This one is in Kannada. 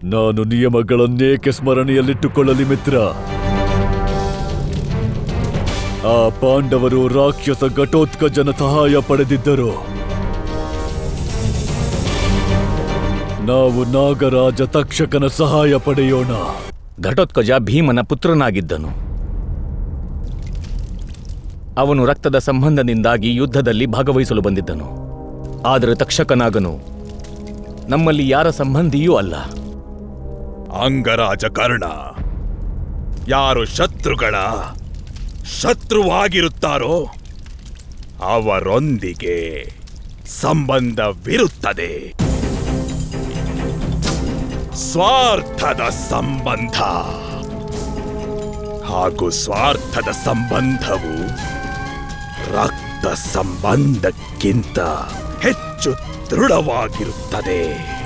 ನಾನು ನಿಯಮಗಳನ್ನೇಕೆ ಸ್ಮರಣೆಯಲ್ಲಿಟ್ಟುಕೊಳ್ಳಲಿ ಮಿತ್ರ? ಆ ಪಾಂಡವರು ರಾಕ್ಷಸ ಘಟೋತ್ಕಜನ ಸಹಾಯ ಪಡೆದಿದ್ದರು. ನಾವು ನಾಗರಾಜ ತಕ್ಷಕನ ಸಹಾಯ ಪಡೆಯೋಣ. ಘಟೋತ್ಕಜ ಭೀಮನ ಪುತ್ರನಾಗಿದ್ದನು. ಅವನು ರಕ್ತದ ಸಂಬಂಧದಿಂದಾಗಿ ಯುದ್ಧದಲ್ಲಿ ಭಾಗವಹಿಸಲು ಬಂದಿದ್ದನು. ಆದರೆ ತಕ್ಷಕನಾಗನು ನಮ್ಮಲ್ಲಿ ಯಾರ ಸಂಬಂಧಿಯೂ ಅಲ್ಲ. ಅಂಗರಾಜ ಕರ್ಣ ಯಾರು ಶತ್ರುವಾಗಿರುತ್ತಾರೋ ಅವರೊಂದಿಗೆ ಸಂಬಂಧವಿರುತ್ತದೆ. ಸ್ವಾರ್ಥದ ಸಂಬಂಧ ಹಾಗೂ ಸ್ವಾರ್ಥದ ಸಂಬಂಧವು ರಕ್ತ ಸಂಬಂಧಕ್ಕಿಂತ ಹೆಚ್ಚು ದೃಢವಾಗಿರುತ್ತದೆ.